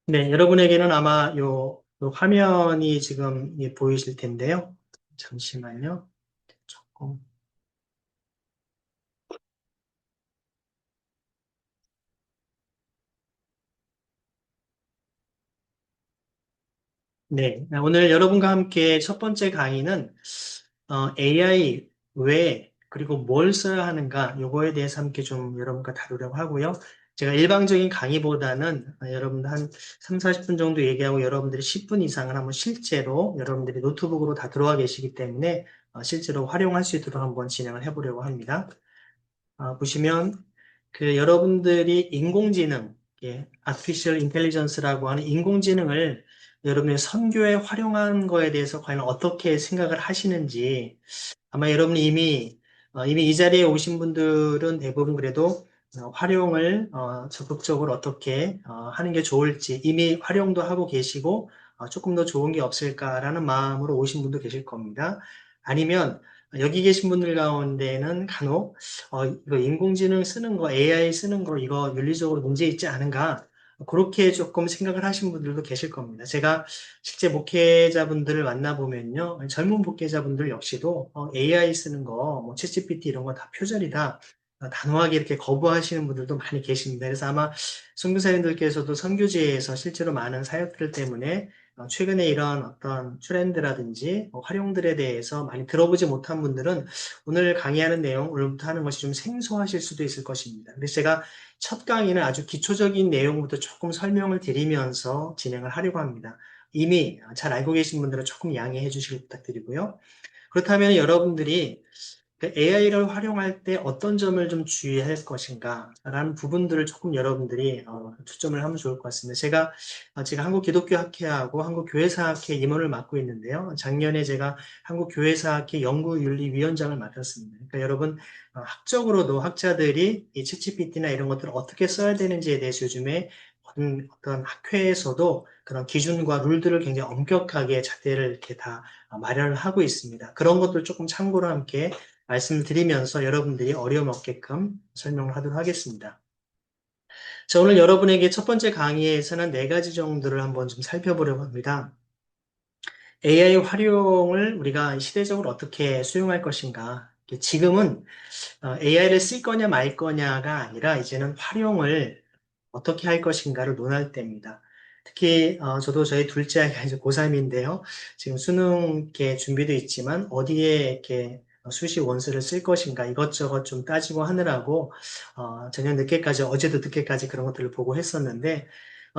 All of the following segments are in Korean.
네, 여러분에게는 아마 요 화면이 지금 보이실 텐데요. 잠시만요. 조금. 네, 오늘 여러분과 함께 첫 번째 강의는 AI 왜 그리고 뭘 써야 하는가 요거에 대해서 함께 좀 여러분과 다루려고 하고요. 제가 일방적인 강의보다는 여러분들 한 3, 40분 정도 얘기하고 여러분들이 10분 이상을 한번 실제로 여러분들이 노트북으로 다 들어와 계시기 때문에 실제로 활용할 수 있도록 한번 진행을 해보려고 합니다. 보시면 여러분들이 인공지능, Artificial Intelligence라고 하는 인공지능을 여러분의 선교에 활용한 거에 대해서 과연 어떻게 생각을 하시는지 아마 여러분이 이미 이 자리에 오신 분들은 대부분 그래도 활용을 적극적으로 어떻게 하는 게 좋을지 이미 활용도 하고 계시고 조금 더 좋은 게 없을까라는 마음으로 오신 분도 계실 겁니다. 아니면 여기 계신 분들 가운데는 간혹 이거 인공지능 쓰는 거, AI 쓰는 거 이거 윤리적으로 문제 있지 않은가? 그렇게 조금 생각을 하신 분들도 계실 겁니다. 제가 실제 목회자분들을 만나보면요. 젊은 목회자분들 역시도 AI 쓰는 거, 뭐 챗GPT 이런 거 다 표절이다. 단호하게 이렇게 거부하시는 분들도 많이 계십니다. 그래서 아마 선교사님들께서도 선교지에서 실제로 많은 사역들 때문에 최근에 이런 어떤 트렌드라든지 활용들에 대해서 많이 들어보지 못한 분들은 오늘 강의하는 내용, 오늘부터 하는 것이 좀 생소하실 수도 있을 것입니다. 그래서 제가 첫 강의는 아주 기초적인 내용부터 조금 설명을 드리면서 진행을 하려고 합니다. 이미 잘 알고 계신 분들은 조금 양해해 주시길 부탁드리고요. 그렇다면 여러분들이 AI를 활용할 때 어떤 점을 좀 주의할 것인가 라는 부분들을 조금 여러분들이 초점을 하면 좋을 것 같습니다. 제가 한국기독교학회하고 한국교회사학회 임원을 맡고 있는데요. 작년에 제가 한국교회사학회 연구윤리위원장을 맡았습니다. 그러니까 여러분 학적으로도 학자들이 이 챗GPT나 이런 것들을 어떻게 써야 되는지에 대해서 요즘에 어떤 학회에서도 그런 기준과 룰들을 굉장히 엄격하게 잣대를 이렇게 다 마련을 하고 있습니다. 그런 것들 조금 참고로 함께 말씀을 드리면서 여러분들이 어려움 없게끔 설명을 하도록 하겠습니다. 자, 오늘 여러분에게 첫 번째 강의에서는 네 가지 정도를 한번 좀 살펴보려고 합니다. AI 활용을 우리가 시대적으로 어떻게 수용할 것인가. 지금은 AI를 쓸 거냐 말 거냐가 아니라 이제는 활용을 어떻게 할 것인가를 논할 때입니다. 특히 저도 저희 둘째 아이가 이제 고3인데요. 지금 수능 이렇게 준비도 있지만 어디에 이렇게 수시 원서를 쓸 것인가 이것저것 좀 따지고 하느라고 저녁 늦게까지 어제도 늦게까지 그런 것들을 보고 했었는데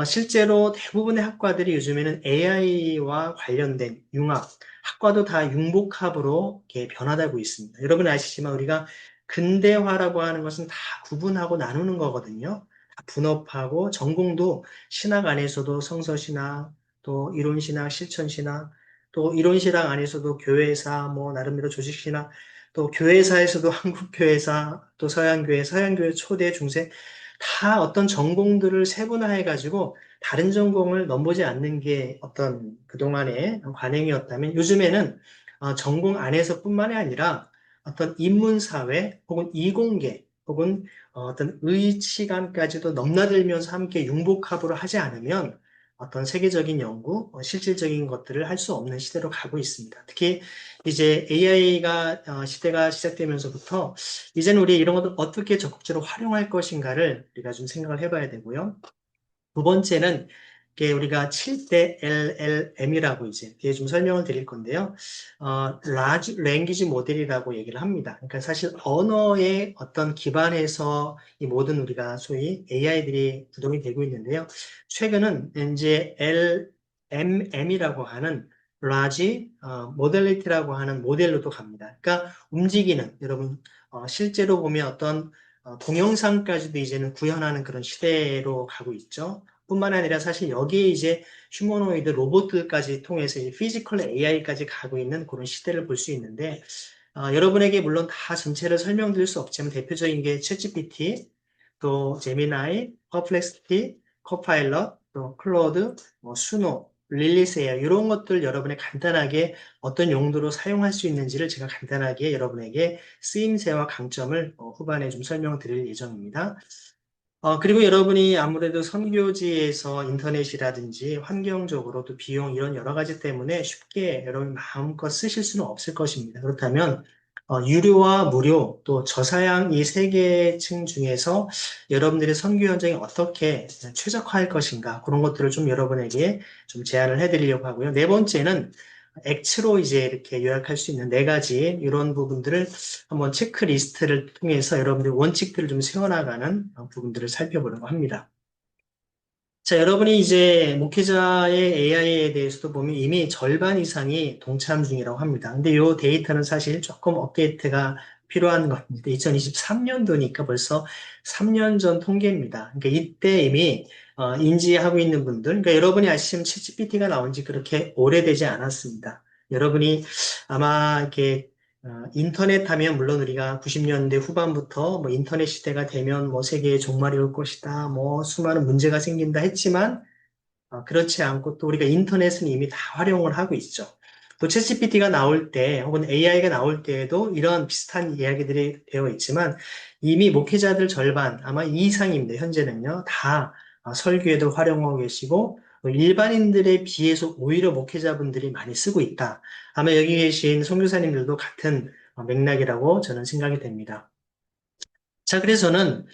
실제로 대부분의 학과들이 요즘에는 AI와 관련된 융합, 학과도 다 융복합으로 이렇게 변화되고 있습니다. 여러분 아시지만 우리가 근대화라고 하는 것은 다 구분하고 나누는 거거든요. 다 분업하고 전공도 신학 안에서도 성서신학, 또 이론신학, 실천신학, 또 이론신학 안에서도 교회사, 뭐 나름대로 조직신학, 또 교회사에서도 한국교회사, 또 서양교회, 서양교회 초대, 중세 다 어떤 전공들을 세분화해가지고 다른 전공을 넘보지 않는 게 어떤 그동안의 관행이었다면 요즘에는 전공 안에서뿐만이 아니라 어떤 인문사회 혹은 이공계 혹은 어떤 의시관까지도 넘나들면서 함께 융복합으로 하지 않으면 어떤 세계적인 연구, 실질적인 것들을 할 수 없는 시대로 가고 있습니다. 특히 이제 AI가 시대가 시작되면서부터 이제는 우리 이런 것을 어떻게 적극적으로 활용할 것인가를 우리가 좀 생각을 해봐야 되고요. 두 번째는 이게 우리가 7대 LLM이라고 이제 뒤에 좀 설명을 드릴 건데요. Large Language Model이라고 얘기를 합니다. 그러니까 사실 언어의 어떤 기반에서 이 모든 우리가 소위 AI들이 구동이 되고 있는데요. 최근은 이제 LMM이라고 하는 Large Modality라고 하는 모델로도 갑니다. 그러니까 움직이는 여러분 실제로 보면 어떤 동영상까지도 이제는 구현하는 그런 시대로 가고 있죠. 뿐만 아니라 사실 여기에 이제 휴머노이드 로봇들까지 통해서 이제 피지컬 AI까지 가고 있는 그런 시대를 볼 수 있는데 여러분에게 물론 다 전체를 설명드릴 수 없지만 대표적인 게 챗GPT, 또 제미나이, 퍼플렉시티, 코파일럿, 또 클로드, 뭐 수노, 릴리스 에어 이런 것들 여러분이 간단하게 어떤 용도로 사용할 수 있는지를 제가 간단하게 여러분에게 쓰임새와 강점을 후반에 좀 설명드릴 예정입니다. 그리고 여러분이 아무래도 선교지에서 인터넷이라든지 환경적으로 또 비용 이런 여러 가지 때문에 쉽게 여러분 마음껏 쓰실 수는 없을 것입니다. 그렇다면 유료와 무료 또 저사양 이 세 계층 중에서 여러분들의 선교 현장에 어떻게 최적화할 것인가 그런 것들을 좀 여러분에게 좀 제안을 해드리려고 하고요. 네 번째는 X로 이제 이렇게 요약할 수 있는 네 가지 이런 부분들을 한번 체크리스트를 통해서 여러분들 원칙들을 좀 세워나가는 부분들을 살펴보려고 합니다. 자, 여러분이 이제 목회자의 AI에 대해서도 보면 이미 절반 이상이 동참 중이라고 합니다. 근데 이 데이터는 사실 조금 업데이트가 필요한 겁니다. 2023년도니까 벌써 3년 전 통계입니다. 그러니까 이때 이미 인지하고 있는 분들, 그러니까 여러분이 아시는 챗GPT가 나온 지 그렇게 오래되지 않았습니다. 여러분이 아마 이렇게 인터넷 하면 물론 우리가 90년대 후반부터 뭐 인터넷 시대가 되면 뭐 세계에 종말이 올 것이다, 뭐 수많은 문제가 생긴다 했지만 그렇지 않고 또 우리가 인터넷은 이미 다 활용을 하고 있죠. 또 챗GPT가 나올 때 혹은 AI가 나올 때에도 이런 비슷한 이야기들이 되어 있지만 이미 목회자들 절반 아마 이 이상입니다. 현재는요. 다 설교에도 활용하고 계시고 일반인들에 비해서 오히려 목회자분들이 많이 쓰고 있다. 아마 여기 계신 선교사님들도 같은 맥락이라고 저는 생각이 됩니다. 자, 그래서 저는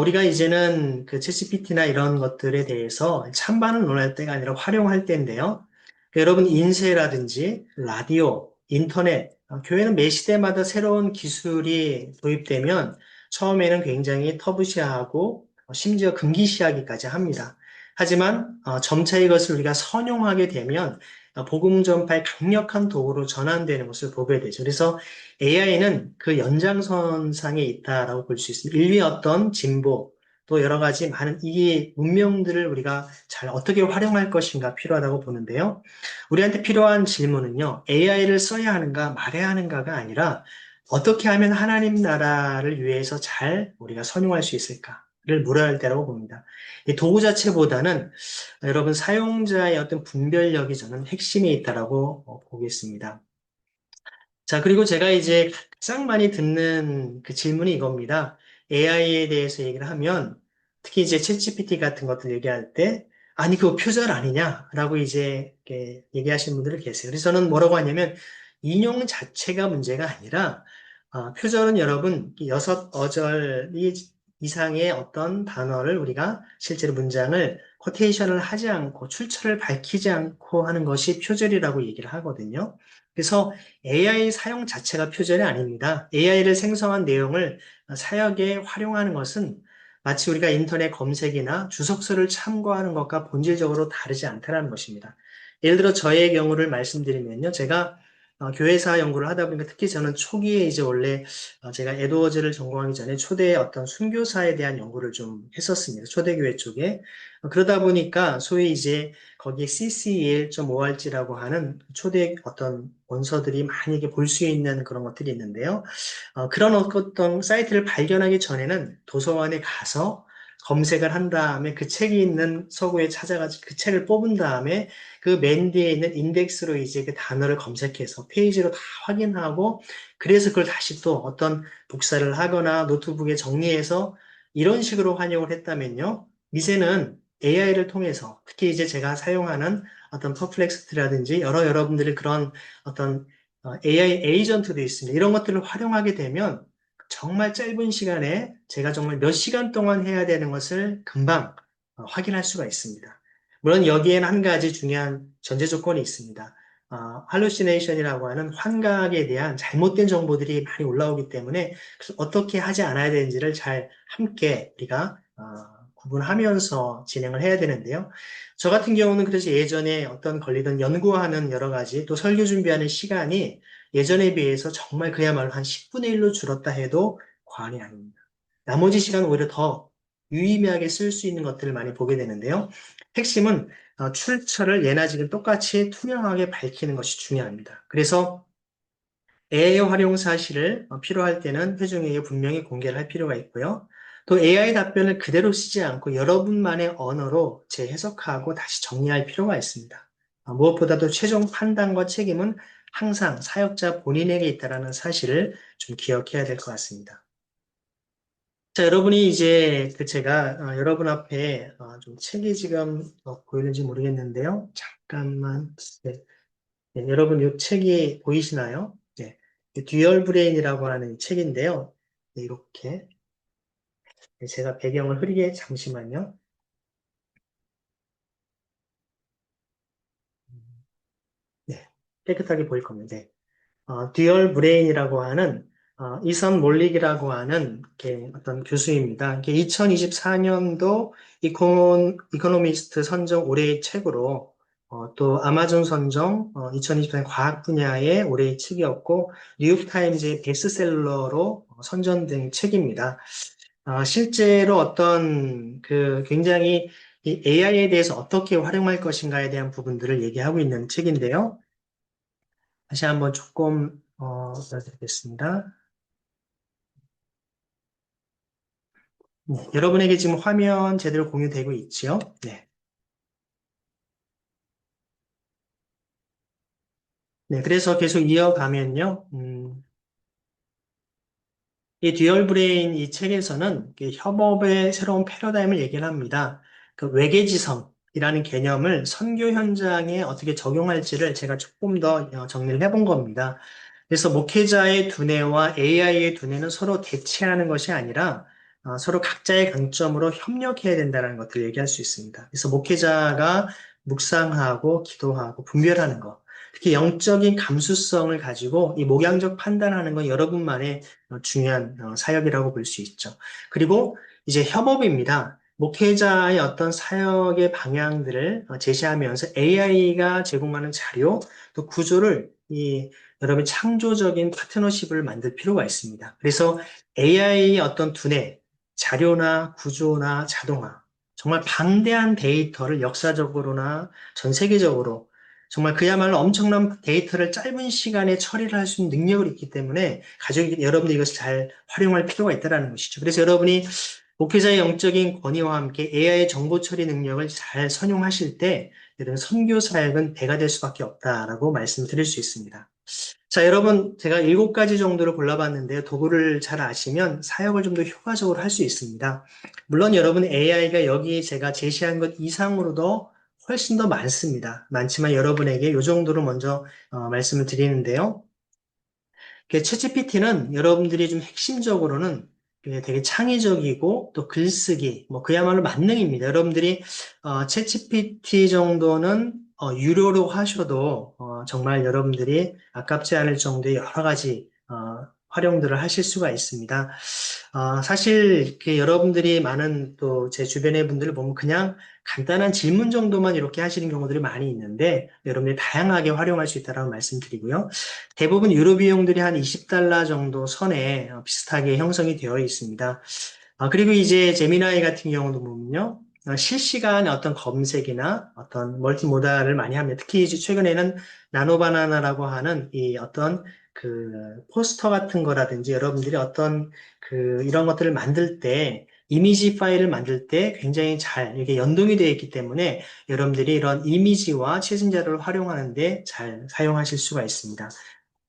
우리가 이제는 그 챗GPT나 이런 것들에 대해서 찬반을 논할 때가 아니라 활용할 때인데요. 그 여러분 인쇄라든지 라디오, 인터넷, 교회는 매 시대마다 새로운 기술이 도입되면 처음에는 굉장히 터부시하고 심지어 금기시하기까지 합니다. 하지만 점차 이것을 우리가 선용하게 되면 복음 전파의 강력한 도구로 전환되는 것을 보게 되죠. 그래서 AI는 그 연장선상에 있다라고 볼 수 있습니다. 인류의 어떤 진보, 또 여러 가지 많은 이 문명들을 우리가 잘 어떻게 활용할 것인가 필요하다고 보는데요. 우리한테 필요한 질문은요, AI를 써야 하는가 말해야 하는가가 아니라 어떻게 하면 하나님 나라를 위해서 잘 우리가 선용할 수 있을까를 물어야 할 때라고 봅니다. 이 도구 자체보다는 여러분 사용자의 어떤 분별력이 저는 핵심에 있다라고 보겠습니다. 자, 그리고 제가 이제 가장 많이 듣는 그 질문이 이겁니다. AI에 대해서 얘기를 하면, 특히 이제 챗GPT 같은 것들 얘기할 때, 아니, 그거 표절 아니냐? 라고 이제 이렇게 얘기하시는 분들이 계세요. 그래서 저는 뭐라고 하냐면, 인용 자체가 문제가 아니라, 표절은 여러분, 여섯 어절 이상의 어떤 단어를 우리가 실제로 문장을 코테이션을 하지 않고, 출처를 밝히지 않고 하는 것이 표절이라고 얘기를 하거든요. 그래서 AI 사용 자체가 표절이 아닙니다. AI를 생성한 내용을 사역에 활용하는 것은 마치 우리가 인터넷 검색이나 주석서를 참고하는 것과 본질적으로 다르지 않다는 것입니다. 예를 들어 저의 경우를 말씀드리면요. 제가 교회사 연구를 하다 보니까 특히 저는 초기에 이제 원래 제가 에드워즈를 전공하기 전에 초대 어떤 순교사에 대한 연구를 좀 했었습니다. 초대교회 쪽에. 그러다 보니까 소위 이제 거기에 CC 1.5RG라고 하는 초대 어떤 원서들이 많이 볼 수 있는 그런 것들이 있는데요. 그런 어떤 사이트를 발견하기 전에는 도서관에 가서 검색을 한 다음에 그 책이 있는 서구에 찾아가지고 그 책을 뽑은 다음에 그 맨 뒤에 있는 인덱스로 이제 그 단어를 검색해서 페이지로 다 확인하고 그래서 그걸 다시 또 어떤 복사를 하거나 노트북에 정리해서 이런 식으로 활용을 했다면요. 이제는 AI를 통해서 특히 이제 제가 사용하는 어떤 퍼플렉스트라든지 여러 여러분들이 그런 어떤 AI 에이전트도 있습니다. 이런 것들을 활용하게 되면 정말 짧은 시간에 제가 정말 몇 시간 동안 해야 되는 것을 금방 확인할 수가 있습니다. 물론 여기에는 한 가지 중요한 전제 조건이 있습니다. 할루시네이션이라고 하는 환각에 대한 잘못된 정보들이 많이 올라오기 때문에 어떻게 하지 않아야 되는지를 잘 함께 우리가 구분하면서 진행을 해야 되는데요. 저 같은 경우는 그래서 예전에 어떤 걸리던 연구하는 여러 가지 또 설교 준비하는 시간이 예전에 비해서 정말 그야말로 한 10분의 1로 줄었다 해도 과언이 아닙니다. 나머지 시간 오히려 더 유의미하게 쓸 수 있는 것들을 많이 보게 되는데요. 핵심은 출처를 예나 지금 똑같이 투명하게 밝히는 것이 중요합니다. 그래서 AI 활용 사실을 필요할 때는 회중에게 분명히 공개를 할 필요가 있고요. 또 AI 답변을 그대로 쓰지 않고 여러분만의 언어로 재해석하고 다시 정리할 필요가 있습니다. 무엇보다도 최종 판단과 책임은 항상 사역자 본인에게 있다는 사실을 좀 기억해야 될 것 같습니다. 자, 여러분이 이제 제가 여러분 앞에 좀 책이 지금 보이는지 모르겠는데요. 잠깐만. 네. 네, 여러분 이 책이 보이시나요? 네. 듀얼 브레인이라고 하는 책인데요. 네, 이렇게 네, 제가 배경을 흐리게 잠시만요. 네. 깨끗하게 보일 겁니다. 네. 듀얼 브레인이라고 하는 이선 몰릭이라고 하는 어떤 교수입니다. 2024년도 이코노미스트 선정 올해의 책으로 또 아마존 선정 2024년 과학 분야의 올해의 책이었고 뉴욕타임즈의 베스트셀러로 선정된 책입니다. 실제로 어떤 굉장히 이 AI에 대해서 어떻게 활용할 것인가에 대한 부분들을 얘기하고 있는 책인데요. 다시 한번 조금 보여드리겠습니다. 네, 여러분에게 지금 화면 제대로 공유되고 있지요? 네. 네, 그래서 계속 이어가면요. 이 듀얼 브레인 이 책에서는 협업의 새로운 패러다임을 얘기를 합니다. 그 외계지성이라는 개념을 선교 현장에 어떻게 적용할지를 제가 조금 더 정리를 해본 겁니다. 그래서 목회자의 두뇌와 AI의 두뇌는 서로 대치하는 것이 아니라 서로 각자의 강점으로 협력해야 된다는 것들을 얘기할 수 있습니다. 그래서 목회자가 묵상하고 기도하고 분별하는 것, 특히 영적인 감수성을 가지고 이 목양적 판단하는 건 여러분만의 중요한 사역이라고 볼 수 있죠. 그리고 이제 협업입니다. 목회자의 어떤 사역의 방향들을 제시하면서 AI가 제공하는 자료, 또 구조를 여러분 창조적인 파트너십을 만들 필요가 있습니다. 그래서 AI의 어떤 두뇌, 자료나 구조나 자동화, 정말 방대한 데이터를 역사적으로나 전 세계적으로 정말 그야말로 엄청난 데이터를 짧은 시간에 처리를 할 수 있는 능력을 있기 때문에 여러분이 이것을 잘 활용할 필요가 있다는 것이죠. 그래서 여러분이 목회자의 영적인 권위와 함께 AI 정보 처리 능력을 잘 선용하실 때 여러분 선교 사역은 배가 될 수밖에 없다라고 말씀드릴 수 있습니다. 자, 여러분, 제가 7가지 정도를 골라봤는데요. 도구를 잘 아시면 사역을 좀 더 효과적으로 할 수 있습니다. 물론 여러분 AI가 여기 제가 제시한 것 이상으로도 훨씬 더 많습니다. 많지만 여러분에게 이 정도로 먼저 말씀을 드리는데요. 챗GPT는 여러분들이 좀 핵심적으로는 되게 창의적이고 또 글쓰기, 뭐 그야말로 만능입니다. 여러분들이 챗GPT 정도는 유료로 하셔도 정말 여러분들이 아깝지 않을 정도의 여러 가지 활용들을 하실 수가 있습니다. 사실 여러분들이 많은 또 제 주변의 분들을 보면 그냥 간단한 질문 정도만 이렇게 하시는 경우들이 많이 있는데 여러분이 다양하게 활용할 수 있다고 말씀드리고요. 대부분 유료 비용들이 한 $20 정도 선에 비슷하게 형성이 되어 있습니다. 그리고 이제 제미나이 같은 경우도 보면요. 실시간 어떤 검색이나 어떤 멀티모달을 많이 합니다. 특히 이제 최근에는 나노바나나라고 하는 이 어떤 포스터 같은 거라든지 여러분들이 어떤 이런 것들을 만들 때 이미지 파일을 만들 때 굉장히 잘 이렇게 연동이 되어 있기 때문에 여러분들이 이런 이미지와 최신 자료를 활용하는데 잘 사용하실 수가 있습니다.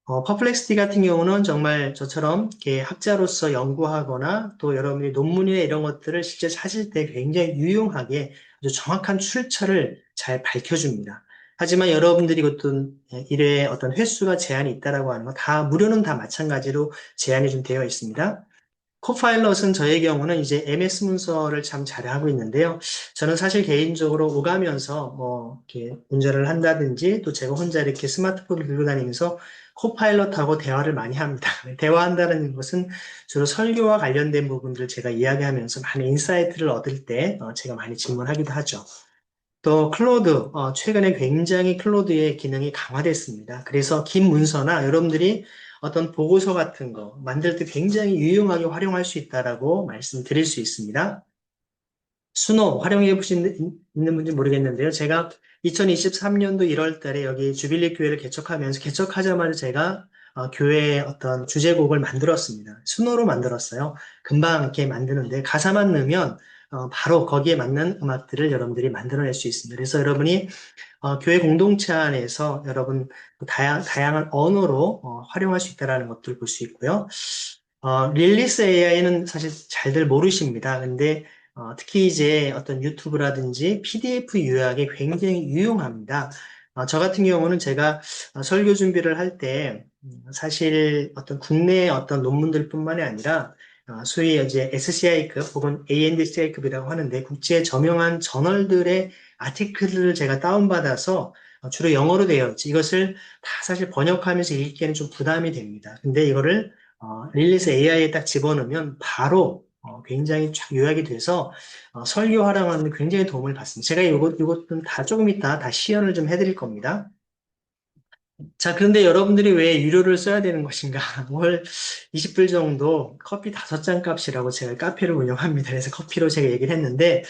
퍼플렉스티 같은 경우는 정말 저처럼 이렇게 학자로서 연구하거나 또 여러분이 논문이나 이런 것들을 실제 찾을 때 굉장히 유용하게 아주 정확한 출처를 잘 밝혀줍니다. 하지만 여러분들이 어떤 일에 어떤 횟수가 제한이 있다라고 하는 거 다 무료는 다 마찬가지로 제한이 좀 되어 있습니다. 코파일럿은 저의 경우는 이제 MS 문서를 참 잘하고 있는데요. 저는 사실 개인적으로 오가면서 뭐 이렇게 운전을 한다든지 또 제가 혼자 이렇게 스마트폰을 들고 다니면서 코파일럿하고 대화를 많이 합니다. 대화한다는 것은 주로 설교와 관련된 부분들을 제가 이야기하면서 많은 인사이트를 얻을 때 제가 많이 질문하기도 하죠. 또 클로드, 최근에 굉장히 클로드의 기능이 강화됐습니다. 그래서 긴 문서나 여러분들이 어떤 보고서 같은 거 만들 때 굉장히 유용하게 활용할 수 있다라고 말씀드릴 수 있습니다. 수노 활용해 보신 있는 분인지 모르겠는데요. 제가 2023년도 1월 달에 여기 주빌리 교회를 개척하면서 개척하자마자 제가 교회의 어떤 주제곡을 만들었습니다. 수노로 만들었어요. 금방 이렇게 만드는데 가사만 넣으면 바로 거기에 맞는 음악들을 여러분들이 만들어낼 수 있습니다. 그래서 여러분이 교회 공동체 안에서 여러분 다양한 언어로 활용할 수 있다는 것들을 볼 수 있고요. 릴리스 AI는 사실 잘들 모르십니다. 근데 특히 이제 어떤 유튜브라든지 PDF 요약에 굉장히 유용합니다. 저 같은 경우는 제가 설교 준비를 할 때 사실 어떤 국내 어떤 논문들뿐만이 아니라 소위 이제 SCI급 혹은 ANDCI급이라고 하는데 국제 저명한 저널들의 아티클을 제가 다운받아서 주로 영어로 되어 있지. 이것을 다 사실 번역하면서 읽기에는 좀 부담이 됩니다. 근데 이거를 릴리스 AI에 딱 집어넣으면 바로 굉장히 쫙 요약이 돼서 설교 활용하는 데 굉장히 도움을 받습니다. 제가 이것은 다 조금 이따 다 시연을 좀 해드릴 겁니다. 자, 그런데 여러분들이 왜 유료를 써야 되는 것인가? 월 20불 정도 커피 5잔 값이라고 제가 카페를 운영합니다. 그래서 커피로 제가 얘기를 했는데,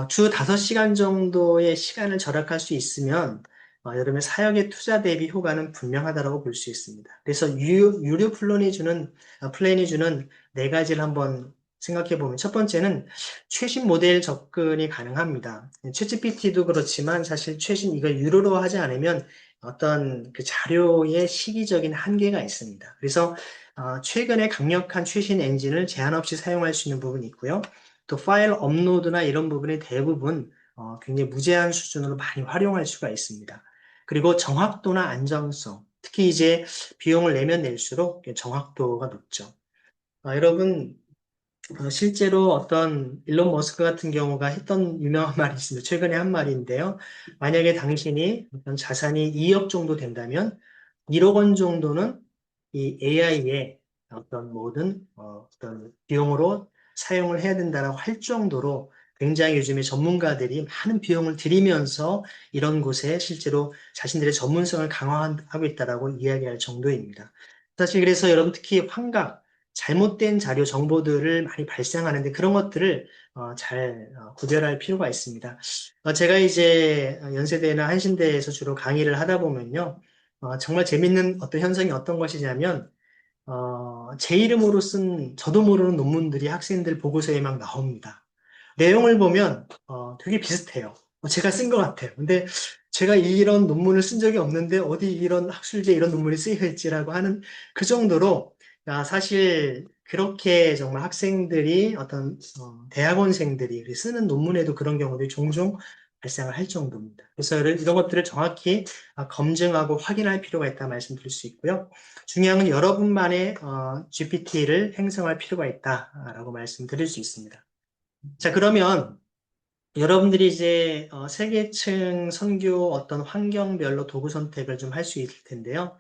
주 5시간 정도의 시간을 절약할 수 있으면, 여러분의 사역의 투자 대비 효과는 분명하다고 볼 수 있습니다. 그래서 유료 플랜이 주는 네 가지를 한번 생각해 보면, 첫 번째는 최신 모델 접근이 가능합니다. 챗GPT도 그렇지만 사실 최신 이걸 유료로 하지 않으면 어떤 그 자료의 시기적인 한계가 있습니다. 그래서 최근에 강력한 최신 엔진을 제한 없이 사용할 수 있는 부분이 있고요. 또 파일 업로드나 이런 부분이 대부분 굉장히 무제한 수준으로 많이 활용할 수가 있습니다. 그리고 정확도나 안정성, 특히 이제 비용을 내면 낼수록 정확도가 높죠. 여러분, 실제로 어떤 일론 머스크 같은 경우가 했던 유명한 말이 있습니다. 최근에 한 말인데요. 만약에 당신이 어떤 자산이 2억 정도 된다면 1억 원 정도는 이 AI의 어떤 모든 어떤 비용으로 사용을 해야 된다라고 할 정도로 굉장히 요즘에 전문가들이 많은 비용을 들이면서 이런 곳에 실제로 자신들의 전문성을 강화하고 있다라고 이야기할 정도입니다. 사실 그래서 여러분 특히 환각 잘못된 자료, 정보들을 많이 발생하는데 그런 것들을 잘 구별할 필요가 있습니다. 제가 이제 연세대나 한신대에서 주로 강의를 하다 보면요. 정말 재밌는 어떤 현상이 어떤 것이냐면, 제 이름으로 쓴 저도 모르는 논문들이 학생들 보고서에 막 나옵니다. 내용을 보면 되게 비슷해요. 제가 쓴 것 같아요. 근데 제가 이런 논문을 쓴 적이 없는데 어디 이런 학술지에 이런 논문이 쓰여 있지라고 하는 그 정도로 사실 그렇게 정말 학생들이 어떤 대학원생들이 쓰는 논문에도 그런 경우들이 종종 발생을 할 정도입니다. 그래서 이런 것들을 정확히 검증하고 확인할 필요가 있다 말씀드릴 수 있고요. 중요한 건 여러분만의 GPT를 형성할 필요가 있다라고 말씀드릴 수 있습니다. 자, 그러면 여러분들이 이제 세계층 선교 어떤 환경별로 도구 선택을 좀 할 수 있을 텐데요.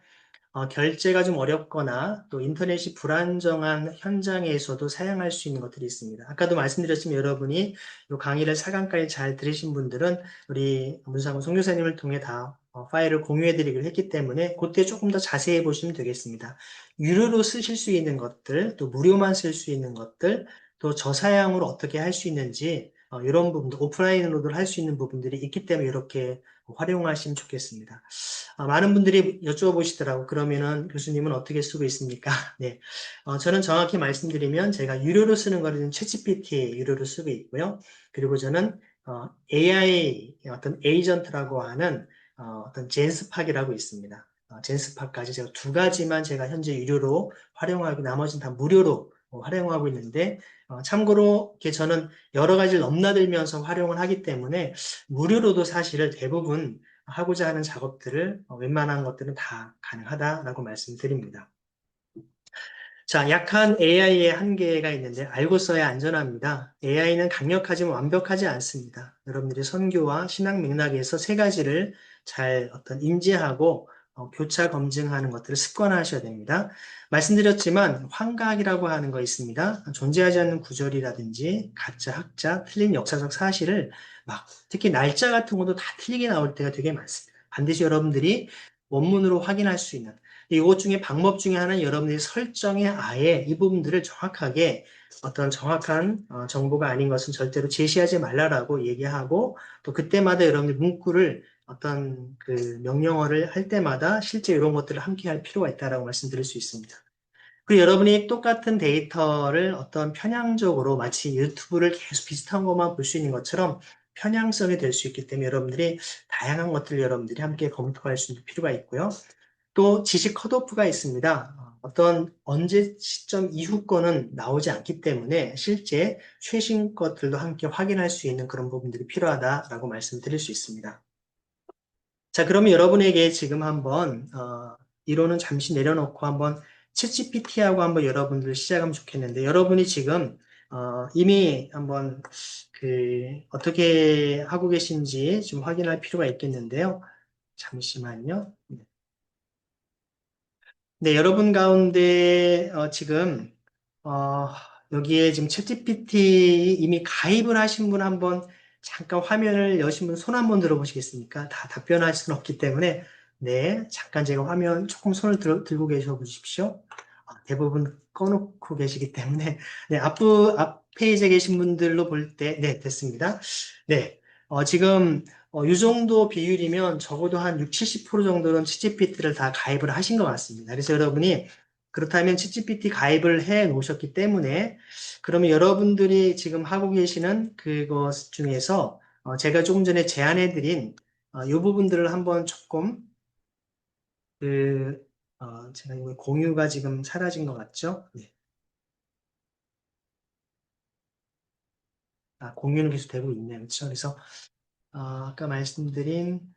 결제가 좀 어렵거나 또 인터넷이 불안정한 현장에서도 사용할 수 있는 것들이 있습니다. 아까도 말씀드렸지만 여러분이 이 강의를 4강까지 잘 들으신 분들은 우리 문상훈 선교사님을 통해 다 파일을 공유해드리기로 했기 때문에 그때 조금 더 자세히 보시면 되겠습니다. 유료로 쓰실 수 있는 것들, 또 무료만 쓸 수 있는 것들, 또 저사양으로 어떻게 할 수 있는지 이런 부분들, 오프라인으로도 할 수 있는 부분들이 있기 때문에 이렇게 활용하시면 좋겠습니다. 많은 분들이 여쭤보시더라고. 그러면은 교수님은 어떻게 쓰고 있습니까? 네. 저는 정확히 말씀드리면 제가 유료로 쓰는 거는 챗GPT 유료로 쓰고 있고요. 그리고 저는 AI 어떤 에이전트라고 하는 어떤 젠스팍이라고 있습니다. 젠스팍까지 제가 두 가지만 제가 현재 유료로 활용하고 나머지는 다 무료로 활용하고 있는데 참고로 이렇게 저는 여러 가지를 넘나들면서 활용을 하기 때문에 무료로도 사실을 대부분 하고자 하는 작업들을 웬만한 것들은 다 가능하다라고 말씀드립니다. 자, 약한 AI의 한계가 있는데 알고 써야 안전합니다. AI는 강력하지만 완벽하지 않습니다. 여러분들이 선교와 신앙 맥락에서 세 가지를 잘 어떤 인지하고 교차 검증하는 것들을 습관화하셔야 됩니다. 말씀드렸지만 환각이라고 하는 거 있습니다. 존재하지 않는 구절이라든지 가짜, 학자, 틀린 역사적 사실을 막 특히 날짜 같은 것도 다 틀리게 나올 때가 되게 많습니다. 반드시 여러분들이 원문으로 확인할 수 있는 이것 중에 방법 중에 하나는 여러분들이 설정에 아예 이 부분들을 정확하게 어떤 정확한 정보가 아닌 것은 절대로 제시하지 말라라고 얘기하고 또 그때마다 여러분들 문구를 어떤 그 명령어를 할 때마다 실제 이런 것들을 함께 할 필요가 있다라고 말씀드릴 수 있습니다. 그리고 여러분이 똑같은 데이터를 어떤 편향적으로 마치 유튜브를 계속 비슷한 것만 볼 수 있는 것처럼 편향성이 될 수 있기 때문에 여러분들이 다양한 것들을 여러분들이 함께 검토할 수 있는 필요가 있고요. 또 지식 컷오프가 있습니다. 어떤 언제 시점 이후 거는 나오지 않기 때문에 실제 최신 것들도 함께 확인할 수 있는 그런 부분들이 필요하다라고 말씀드릴 수 있습니다. 자, 그러면 여러분에게 지금 한번 이론은 잠시 내려놓고 한번 챗GPT하고 한번 여러분들 시작하면 좋겠는데 여러분이 지금 이미 한번 어떻게 하고 계신지 좀 확인할 필요가 있겠는데요. 잠시만요. 네, 여러분 가운데 지금 어, 여기에 지금 챗GPT 이미 가입을 하신 분 한번 잠깐 화면을 여신 분 손 한번 들어보시겠습니까? 다 답변할 수는 없기 때문에 네, 잠깐 제가 화면 조금 손을 들고 계셔 보십시오. 대부분 꺼놓고 계시기 때문에 네, 앞 페이지에 계신 분들로 볼 때 네, 됐습니다. 네, 지금 이 정도 비율이면 적어도 한 6, 70% 정도는 챗GPT를 다 가입을 하신 것 같습니다. 그래서 여러분이 그렇다면 챗GPT 가입을 해 놓으셨기 때문에 그러면 여러분들이 지금 하고 계시는 그것 중에서 제가 조금 전에 제안해 드린 이 부분들을 한번 조금 제가 이거 공유가 지금 사라진 것 같죠? 네. 공유는 계속 되고 있네요. 그렇죠? 그래서 아까 말씀드린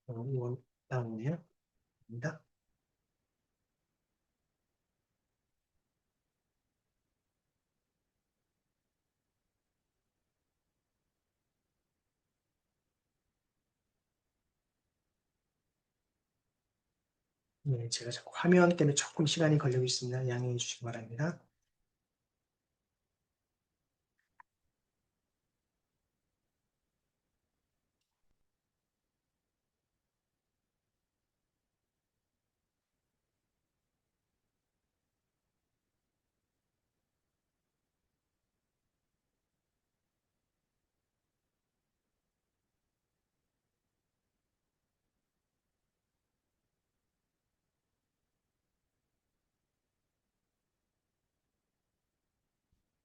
이건 나오네요. 입니다. 네, 제가 자꾸 화면 때문에 조금 시간이 걸리고 있습니다. 양해해 주시기 바랍니다.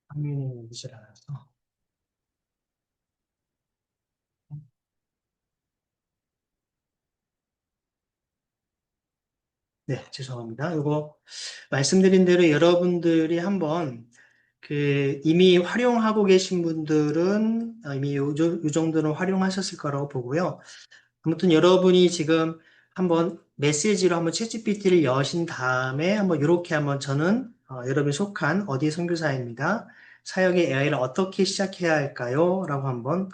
화면이 오질 않아서. 네, 죄송합니다. 이거 말씀드린 대로 여러분들이 한번 이미 활용하고 계신 분들은 이미 요 정도는 활용하셨을 거라고 보고요. 아무튼 여러분이 지금 한번 메시지로 한번 챗GPT를 여신 다음에 한번 이렇게 한번 저는 여러분이 속한 어디 선교사입니다. 사역의 AI를 어떻게 시작해야 할까요? 라고 한번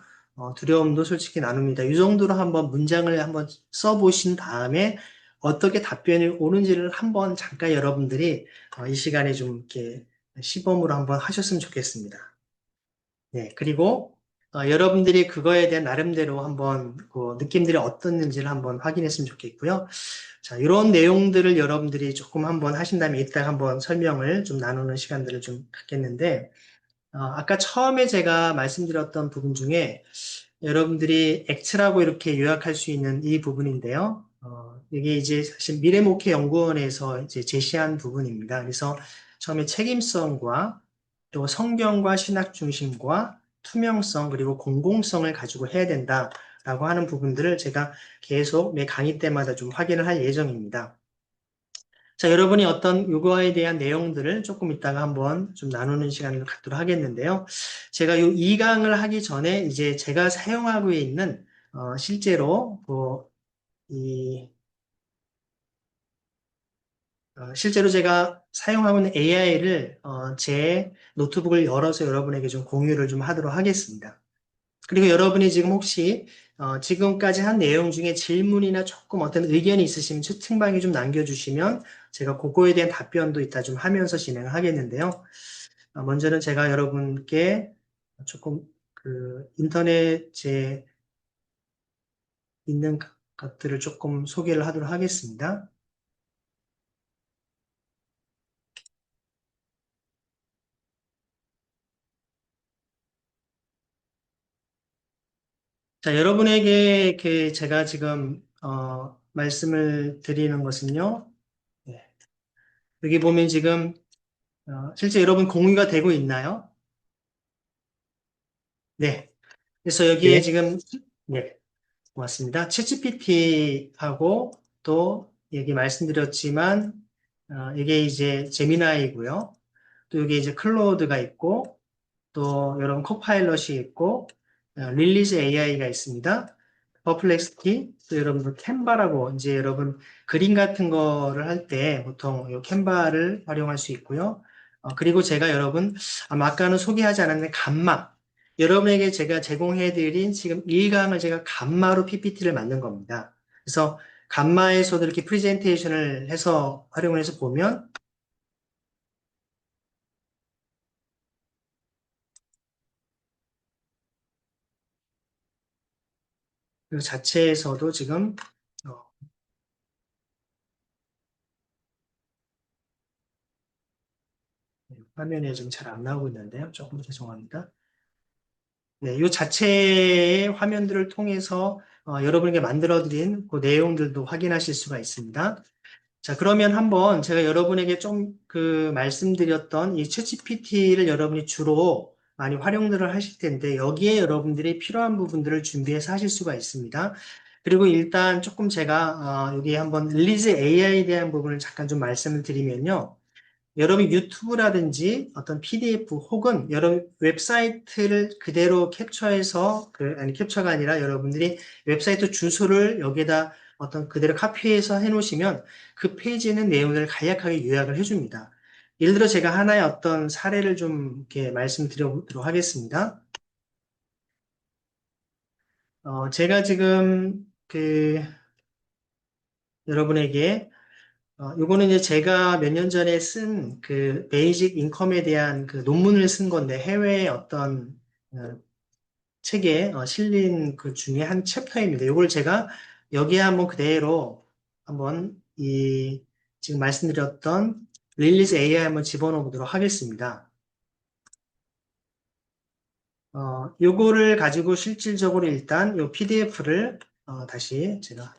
두려움도 솔직히 나눕니다. 이 정도로 한번 문장을 한번 써보신 다음에 어떻게 답변이 오는지를 한번 잠깐 여러분들이 이 시간에 좀 이렇게 시범으로 한번 하셨으면 좋겠습니다. 네, 그리고 여러분들이 그거에 대한 나름대로 한번 그 느낌들이 어떻는지를 한번 확인했으면 좋겠고요. 자, 이런 내용들을 여러분들이 조금 한번 하신 다음에 이따가 한번 설명을 좀 나누는 시간들을 좀 갖겠는데, 아까 처음에 제가 말씀드렸던 부분 중에 여러분들이 액트라고 이렇게 요약할 수 있는 이 부분인데요. 이게 이제 사실 미래목회연구원에서 이제 제시한 부분입니다. 그래서 처음에 책임성과 또 성경과 신학 중심과 투명성 그리고 공공성을 가지고 해야 된다라고 하는 부분들을 제가 계속 매 강의 때마다 좀 확인을 할 예정입니다. 자, 여러분이 어떤 요거에 대한 내용들을 조금 이따가 한번 좀 나누는 시간을 갖도록 하겠는데요. 제가 요 2강을 하기 전에 이제 제가 사용하고 있는 실제로 실제로 제가 사용하고 있는 AI를 제 노트북을 열어서 여러분에게 좀 공유를 좀 하도록 하겠습니다. 그리고 여러분이 지금 혹시 지금까지 한 내용 중에 질문이나 조금 어떤 의견이 있으시면 채팅방에 좀 남겨주시면 제가 그거에 대한 답변도 이따 좀 하면서 진행을 하겠는데요. 먼저는 제가 여러분께 조금 인터넷에 있는 것들을 조금 소개를 하도록 하겠습니다. 자, 여러분에게 제가 지금 말씀을 드리는 것은요. 네, 여기 보면 지금 실제 여러분 공유가 되고 있나요? 네. 그래서 여기에 네. 지금, 네, 고맙습니다. 챗GPT하고 또 여기 말씀드렸지만, 이게 이제 제미나이고요. 또 여기 이제 클로드가 있고, 또 여러분 코파일럿이 있고, 릴리즈 AI가 있습니다. 퍼플렉스티, 또 여러분들 캔바라고 이제 여러분 그림 같은 거를 할 때 보통 이 캔바를 활용할 수 있고요. 그리고 제가 여러분 아마 아까는 소개하지 않았는데 감마, 여러분에게 제가 제공해드린 지금 1강을 제가 감마로 PPT를 만든 겁니다. 그래서 감마에서도 이렇게 프레젠테이션을 해서 활용을 해서 보면 그 자체에서도 지금 어, 화면에 좀 잘 안 나오고 있는데요. 조금 죄송합니다. 네, 이 자체의 화면들을 통해서 여러분에게 만들어드린 그 내용들도 확인하실 수가 있습니다. 자, 그러면 한번 제가 여러분에게 좀 그 말씀드렸던 이 챗GPT를 여러분이 주로 많이 활용들을 하실 텐데 여기에 여러분들이 필요한 부분들을 준비해서 하실 수가 있습니다. 그리고 일단 조금 제가 여기 한번 릴리즈 AI에 대한 부분을 잠깐 좀 말씀을 드리면요. 여러분 유튜브라든지 어떤 PDF 혹은 여러분 웹사이트를 그대로 캡처해서 아니 캡처가 아니라 여러분들이 웹사이트 주소를 여기에다 어떤 그대로 카피해서 해놓으시면 그 페이지에 있는 내용들을 간략하게 요약을 해줍니다. 예를 들어 제가 하나의 어떤 사례를 좀 이렇게 말씀드려보도록 하겠습니다. 제가 지금 여러분에게 요거는 이제 제가 몇 년 전에 쓴 그 베이직 인컴에 대한 그 논문을 쓴 건데 해외의 어떤 어, 책에 실린 그 중에 한 챕터입니다. 요걸 제가 여기에 한번 그대로 한번 이 지금 말씀드렸던 릴리즈 AI 한번 집어넣어 보도록 하겠습니다. 요거를 가지고 실질적으로 일단 요 PDF를 다시 제가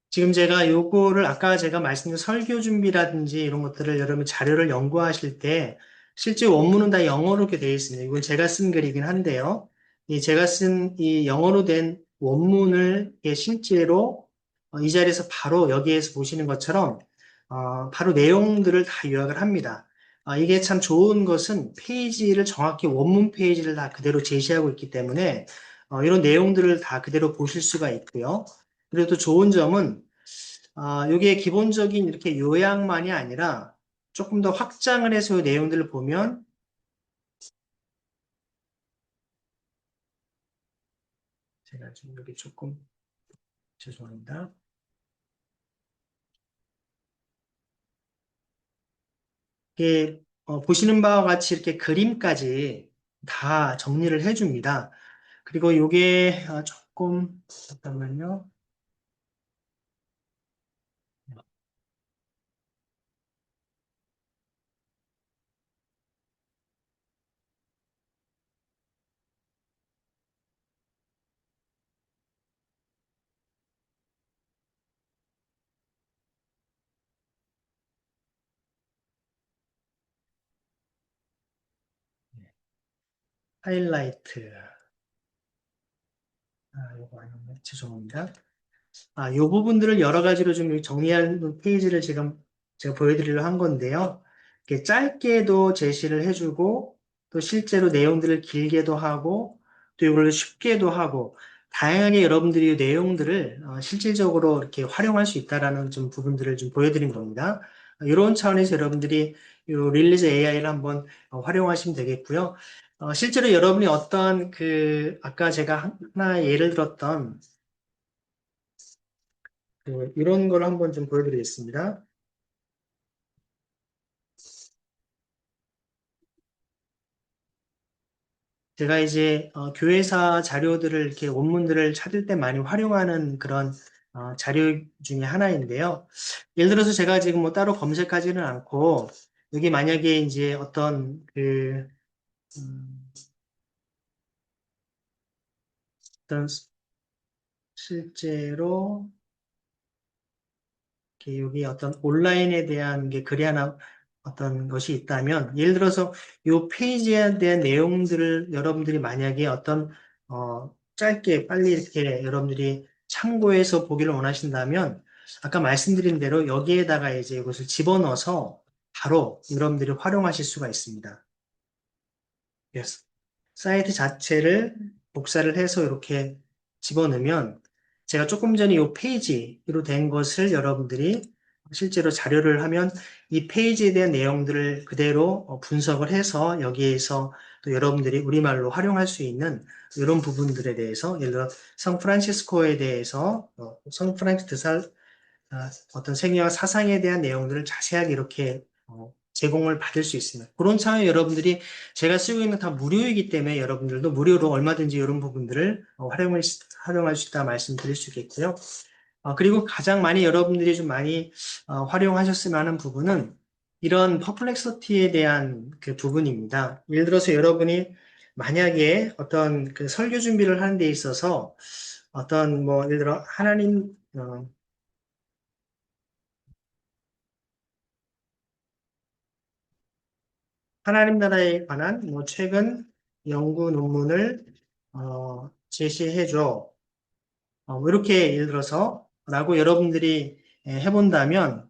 지금 제가 요거를 아까 제가 말씀드린 설교 준비라든지 이런 것들을 여러분 자료를 연구하실 때 실제 원문은 다 영어로 이렇게 되어 있습니다. 이건 제가 쓴 글이긴 한데요. 이 제가 쓴 이 영어로 된 원문을 실제로 이 자리에서 바로 여기에서 보시는 것처럼 바로 내용들을 다 요약을 합니다. 이게 참 좋은 것은 페이지를 정확히 원문 페이지를 다 그대로 제시하고 있기 때문에 이런 내용들을 다 그대로 보실 수가 있고요. 그리고 또 좋은 점은 이게 기본적인 이렇게 요약만이 아니라 조금 더 확장을 해서 이 내용들을 보면 제가 지금 여기 조금 죄송합니다. 이게 보시는 바와 같이 이렇게 그림까지 다 정리를 해줍니다. 그리고 이게 조금 잠깐만요. 하이라이트. 이거 아니네. 죄송합니다. 이 부분들을 여러 가지로 좀 정리한 페이지를 지금 제가 보여드리려 한 건데요. 이렇게 짧게도 제시를 해주고, 또 실제로 내용들을 길게도 하고, 또 이걸 쉽게도 하고, 다양하게 여러분들이 이 내용들을 실질적으로 이렇게 활용할 수 있다라는 좀 부분들을 좀 보여드린 겁니다. 이런 차원에서 여러분들이 이 릴리즈 AI를 한번 활용하시면 되겠고요. 실제로 여러분이 어떤 아까 제가 하나 예를 들었던 이런 걸 한번 좀 보여드리겠습니다. 제가 이제 교회사 자료들을 이렇게 원문들을 찾을 때 많이 활용하는 그런 자료 중에 하나인데요. 예를 들어서 제가 지금 뭐 따로 검색하지는 않고 여기 만약에 이제 음, 어떤 실제로 여기 어떤 온라인에 대한 게 글이 하나 어떤 것이 있다면 예를 들어서 이 페이지에 대한 내용들을 여러분들이 만약에 어떤 짧게 빨리 이렇게 여러분들이 참고해서 보기를 원하신다면 아까 말씀드린 대로 여기에다가 이제 이것을 집어넣어서 바로 여러분들이 활용하실 수가 있습니다. Yes. 사이트 자체를 복사를 해서 이렇게 집어넣으면 제가 조금 전에 이 페이지로 된 것을 여러분들이 실제로 자료를 하면 이 페이지에 대한 내용들을 그대로 분석을 해서 여기에서 또 여러분들이 우리말로 활용할 수 있는 이런 부분들에 대해서 예를 들어 성프란시스코에 대해서 성프란시스코 어떤 생애와 사상에 대한 내용들을 자세하게 이렇게 제공을 받을 수 있습니다. 그런 차에 여러분들이 제가 쓰고 있는 다 무료이기 때문에 여러분들도 무료로 얼마든지 이런 부분들을 활용할 수 있다 말씀드릴 수 있겠고요. 그리고 가장 많이 여러분들이 좀 많이 활용하셨으면 하는 부분은 이런 퍼플렉서티에 대한 그 부분입니다. 예를 들어서 여러분이 만약에 어떤 그 설교 준비를 하는 데 있어서 어떤 뭐 예를 들어 하나님 나라에 관한 뭐 최근 연구 논문을 제시해줘. 뭐 이렇게 예를 들어서 라고 여러분들이 해본다면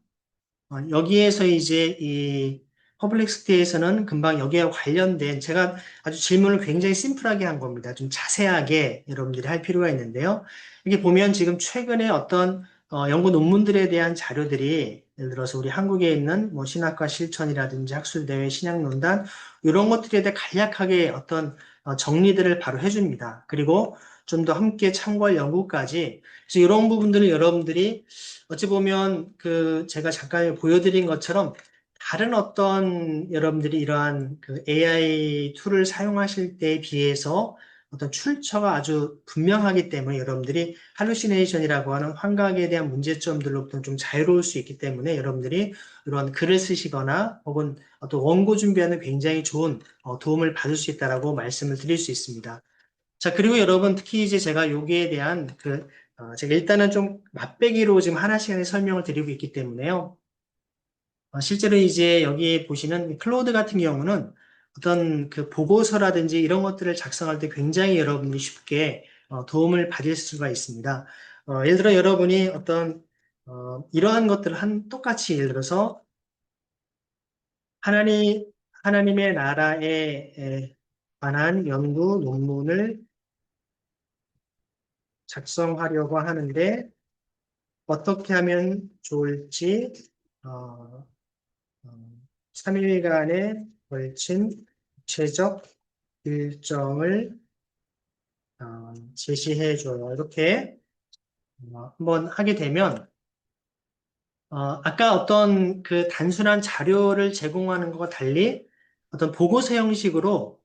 여기에서 이제 이 퍼블릭스티에서는 금방 여기에 관련된 제가 아주 질문을 굉장히 심플하게 한 겁니다. 좀 자세하게 여러분들이 할 필요가 있는데요. 이게 보면 지금 최근에 어떤 연구 논문들에 대한 자료들이 예를 들어서 우리 한국에 있는 뭐 신학과 실천이라든지 학술대회 신학논단 이런 것들에 대해 간략하게 어떤 정리들을 바로 해줍니다. 그리고 좀 더 함께 참고할 연구까지 그래서 이런 부분들을 여러분들이 어찌 보면 그 제가 잠깐 보여드린 것처럼 다른 어떤 여러분들이 이러한 그 AI 툴을 사용하실 때에 비해서 어떤 출처가 아주 분명하기 때문에 여러분들이 할루시네이션이라고 하는 환각에 대한 문제점들로부터 좀 자유로울 수 있기 때문에 여러분들이 이런 글을 쓰시거나 혹은 어떤 원고 준비하는 굉장히 좋은 도움을 받을 수 있다라고 말씀을 드릴 수 있습니다. 자, 그리고 여러분, 특히 이제 제가 여기에 대한 제가 일단은 좀 맛배기로 지금 하나씩 설명을 드리고 있기 때문에요. 실제로 이제 여기 보시는 클로드 같은 경우는 어떤 그 보고서라든지 이런 것들을 작성할 때 굉장히 여러분이 쉽게 도움을 받을 수가 있습니다. 예를 들어 여러분이 어떤 이러한 것들을 똑같이 예를 들어서 하나님, 하나님의 나라에 관한 연구 논문을 작성하려고 하는데 어떻게 하면 좋을지 어, 어, 3일간에 걸친 구체적 일정을 제시해 줘요. 이렇게 한번 하게 되면 아까 어떤 그 단순한 자료를 제공하는 것과 달리 어떤 보고서 형식으로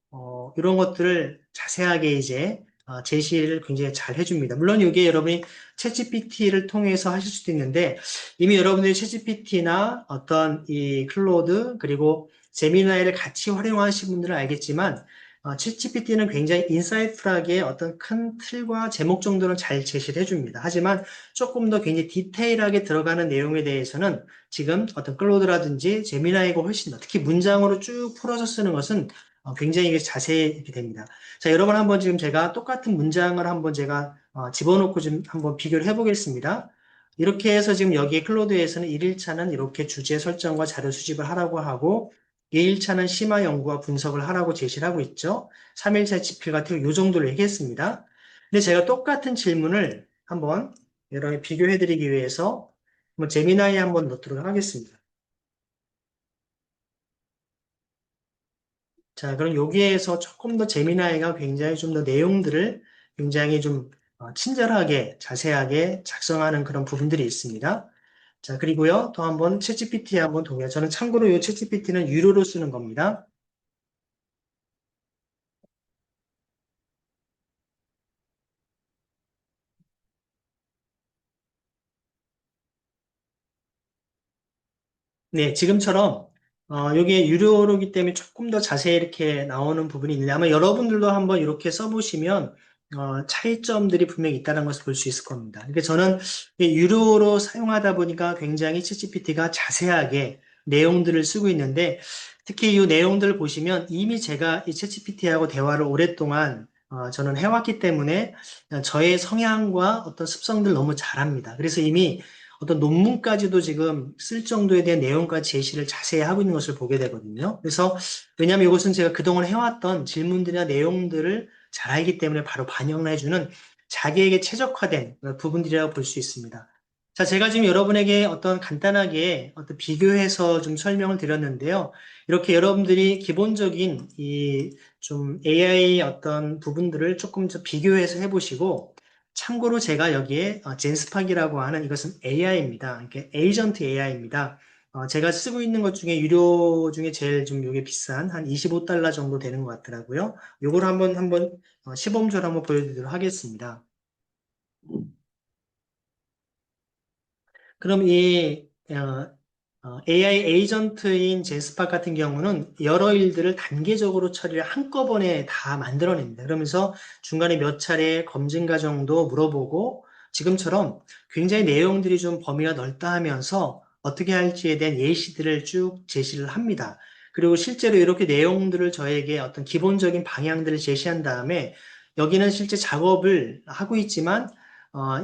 이런 것들을 자세하게 이제 제시를 굉장히 잘 해줍니다. 물론 이게 여러분이 챗GPT를 통해서 하실 수도 있는데 이미 여러분들이 챗GPT나 어떤 이 클로드 그리고 제미나이를 같이 활용하시는 분들은 알겠지만 챗GPT는 굉장히 인사이트하게 어떤 큰 틀과 제목 정도는 잘 제시를 해줍니다. 하지만 조금 더 굉장히 디테일하게 들어가는 내용에 대해서는 지금 어떤 클로드라든지 제미나이가 훨씬 더, 특히 문장으로 쭉 풀어서 쓰는 것은 굉장히 자세히 됩니다. 자, 여러분 한번 지금 제가 똑같은 문장을 한번 제가 집어넣고 좀 한번 비교를 해보겠습니다. 이렇게 해서 지금 여기 클로드에서는 1일차는 이렇게 주제 설정과 자료 수집을 하라고 하고 2일차는 심화 연구와 분석을 하라고 제시를 하고 있죠. 3일차 지필 같은 경우 이 정도로 얘기했습니다. 근데 제가 똑같은 질문을 한번 여러분 비교해드리기 위해서 한번 제미나이에 한번 넣도록 하겠습니다. 자, 그럼 여기에서 조금 더 제미나이가 굉장히 좀 더 내용들을 굉장히 좀 친절하게 자세하게 작성하는 그런 부분들이 있습니다. 자, 그리고요, 또 한번 챗GPT 한번 동의해. 저는 참고로 이 챗GPT는 유료로 쓰는 겁니다. 네, 지금처럼 이게 유료로기 때문에 조금 더 자세히 이렇게 나오는 부분이 있는데 아마 여러분들도 한번 이렇게 써보시면 차이점들이 분명히 있다는 것을 볼 수 있을 겁니다. 그러니까 저는 이 유료로 사용하다 보니까 굉장히 챗GPT가 자세하게 내용들을 쓰고 있는데 특히 이 내용들을 보시면 이미 제가 이 챗GPT하고 대화를 오랫동안 저는 해왔기 때문에 저의 성향과 어떤 습성들 너무 잘합니다. 그래서 이미 어떤 논문까지도 지금 쓸 정도에 대한 내용까지 제시를 자세히 하고 있는 것을 보게 되거든요. 그래서 왜냐하면 이것은 제가 그동안 해왔던 질문들이나 내용들을 잘 알기 때문에 바로 반영을 해주는 자기에게 최적화된 부분들이라고 볼 수 있습니다. 자, 제가 지금 여러분에게 어떤 간단하게 어떤 비교해서 좀 설명을 드렸는데요. 이렇게 여러분들이 기본적인 이 좀 AI 어떤 부분들을 조금 더 비교해서 해보시고 참고로 제가 여기에 젠스팍이라고 하는 이것은 AI입니다. 이게 에이전트 AI입니다. 제가 쓰고 있는 것 중에 유료 중에 제일 좀 이게 비싼 한 25달러 정도 되는 것 같더라고요. 요걸 한번 시범적으로 한번 보여드리도록 하겠습니다. 그럼 이 AI 에이전트인 제스팍 같은 경우는 여러 일들을 단계적으로 처리를 한꺼번에 다 만들어냅니다. 그러면서 중간에 몇 차례 검증 과정도 물어보고 지금처럼 굉장히 내용들이 좀 범위가 넓다 하면서 어떻게 할지에 대한 예시들을 쭉 제시를 합니다. 그리고 실제로 이렇게 내용들을 저에게 어떤 기본적인 방향들을 제시한 다음에 여기는 실제 작업을 하고 있지만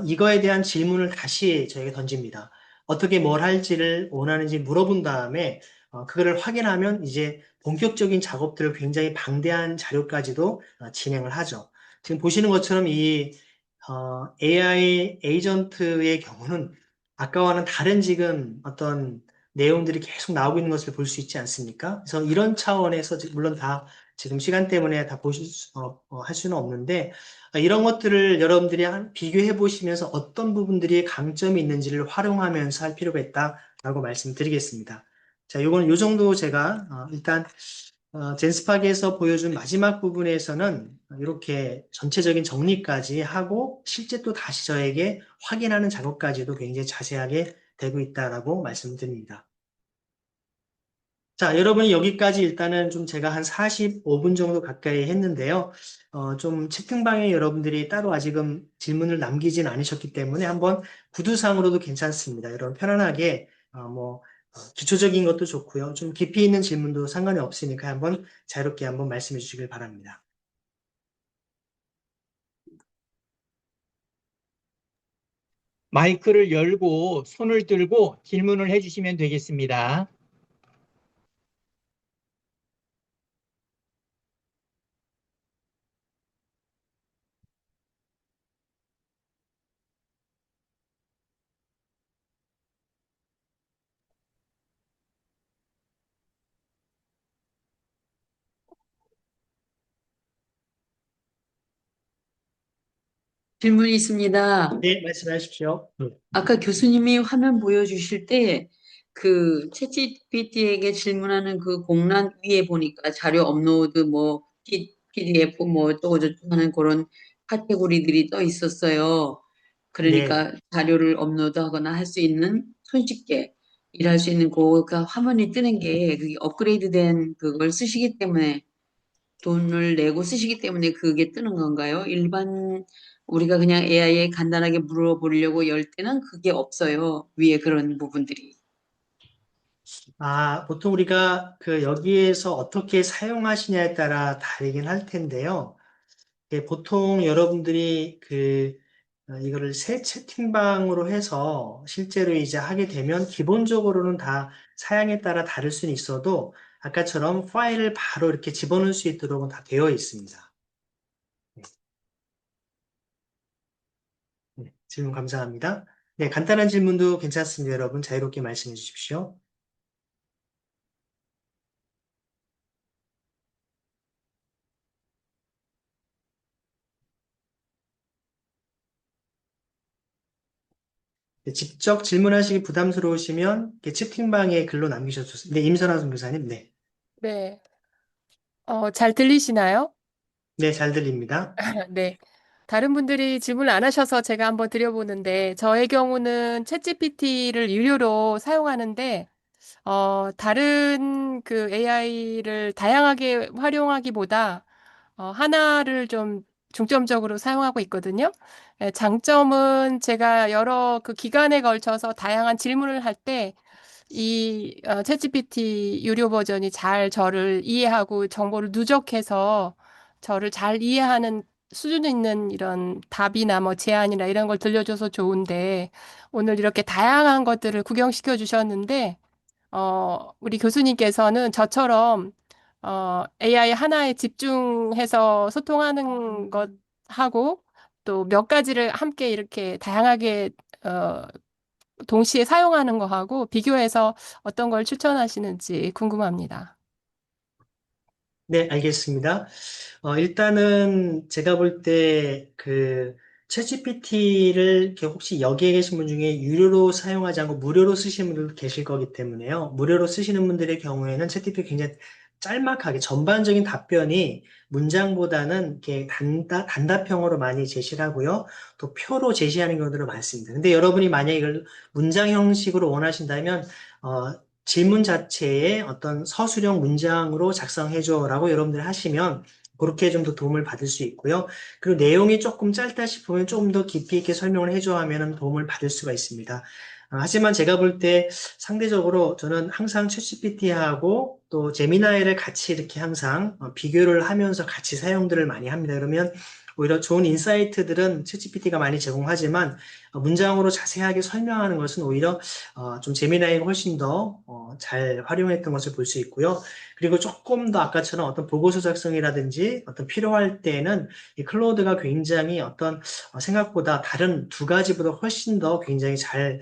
이거에 대한 질문을 다시 저에게 던집니다. 어떻게 뭘 할지를 원하는지 물어본 다음에 그거를 확인하면 이제 본격적인 작업들을 굉장히 방대한 자료까지도 진행을 하죠. 지금 보시는 것처럼 이 AI 에이전트의 경우는 아까와는 다른 지금 어떤 내용들이 계속 나오고 있는 것을 볼 수 있지 않습니까? 그래서 이런 차원에서 물론 다 지금 시간 때문에 다 할 수는 없는데 이런 것들을 여러분들이 비교해 보시면서 어떤 부분들이 강점이 있는지를 활용하면서 할 필요가 있다라고 말씀드리겠습니다. 자, 요거는 요 정도 제가 일단 젠스팍에서 보여준 마지막 부분에서는 이렇게 전체적인 정리까지 하고 실제 또 다시 저에게 확인하는 작업까지도 굉장히 자세하게 되고 있다라고 말씀드립니다. 자, 여러분이 여기까지 일단은 좀 제가 한 45분 정도 가까이 했는데요. 좀 채팅방에 여러분들이 따로 아직은 질문을 남기진 않으셨기 때문에 한번 구두상으로도 괜찮습니다. 여러분 편안하게, 기초적인 것도 좋고요. 좀 깊이 있는 질문도 상관이 없으니까 한번 자유롭게 한번 말씀해 주시길 바랍니다. 마이크를 열고 손을 들고 질문을 해주시면 되겠습니다. 질문이 있습니다. 네, 말씀하십시오. 아까 교수님이 화면 보여주실 때 그 챗GPT에게 질문하는 그 공란 위에 보니까 자료 업로드 뭐 PDF 뭐 어쩌고저쩌고 하는 그런 카테고리들이 떠 있었어요. 네. 그러니까 자료를 업로드하거나 할 수 있는 손쉽게 일할 수 있는 그가 화면이 뜨는 게 그게 업그레이드된 그걸 쓰시기 때문에 돈을 내고 쓰시기 때문에 그게 뜨는 건가요? 일반 우리가 그냥 AI에 간단하게 물어보려고 열 때는 그게 없어요. 위에 그런 부분들이. 보통 우리가 그 여기에서 어떻게 사용하시냐에 따라 다르긴 할 텐데요. 보통 여러분들이 이거를 새 채팅방으로 해서 실제로 이제 하게 되면 기본적으로는 다 사양에 따라 다를 수는 있어도 아까처럼 파일을 바로 이렇게 집어넣을 수 있도록은 다 되어 있습니다. 네, 질문 감사합니다. 네, 간단한 질문도 괜찮습니다. 여러분 자유롭게 말씀해 주십시오. 네, 직접 질문하시기 부담스러우시면 이렇게 채팅방에 글로 남기셔도 좋습니다. 네, 임선아 선교사님, 네. 네. 잘 들리시나요? 네, 잘 들립니다. 네. 다른 분들이 질문을 안 하셔서 제가 한번 드려보는데, 저의 경우는 챗GPT를 유료로 사용하는데, 다른 그 AI를 다양하게 활용하기보다 하나를 좀 중점적으로 사용하고 있거든요. 장점은 제가 여러 그 기간에 걸쳐서 다양한 질문을 할 때 이 챗GPT 유료 버전이 잘 저를 이해하고 정보를 누적해서 저를 잘 이해하는 수준 있는 이런 답이나 뭐 제안이나 이런 걸 들려줘서 좋은데 오늘 이렇게 다양한 것들을 구경시켜 주셨는데 우리 교수님께서는 저처럼 AI 하나에 집중해서 소통하는 것하고 또 몇 가지를 함께 이렇게 다양하게 어, 동시에 사용하는 거하고 비교해서 어떤 걸 추천하시는지 궁금합니다. 네, 알겠습니다. 일단은 제가 볼 때 그 챗GPT를 이렇게 혹시 여기에 계신 분 중에 유료로 사용하지 않고 무료로 쓰시는 분들 계실 거기 때문에요. 무료로 쓰시는 분들의 경우에는 챗GPT 굉장히 짤막하게 전반적인 답변이 문장보다는 이렇게 단답형으로 많이 제시를 하고요. 또 표로 제시하는 경우들은 많습니다. 근데 여러분이 만약에 이걸 문장 형식으로 원하신다면 질문 자체에 어떤 서술형 문장으로 작성해줘라고 여러분들이 하시면 그렇게 좀 더 도움을 받을 수 있고요. 그리고 내용이 조금 짧다 싶으면 조금 더 깊이 있게 설명을 해줘 하면 도움을 받을 수가 있습니다. 하지만 제가 볼 때 상대적으로 저는 항상 챗GPT하고 또 제미나이를 같이 이렇게 항상 비교를 하면서 같이 사용들을 많이 합니다. 그러면 오히려 좋은 인사이트들은 챗GPT가 많이 제공하지만 문장으로 자세하게 설명하는 것은 오히려 좀 제미나이가 훨씬 더 잘 활용했던 것을 볼 수 있고요. 그리고 조금 더 아까처럼 어떤 보고서 작성이라든지 어떤 필요할 때는 이 클로드가 굉장히 어떤 생각보다 다른 두 가지보다 훨씬 더 굉장히 잘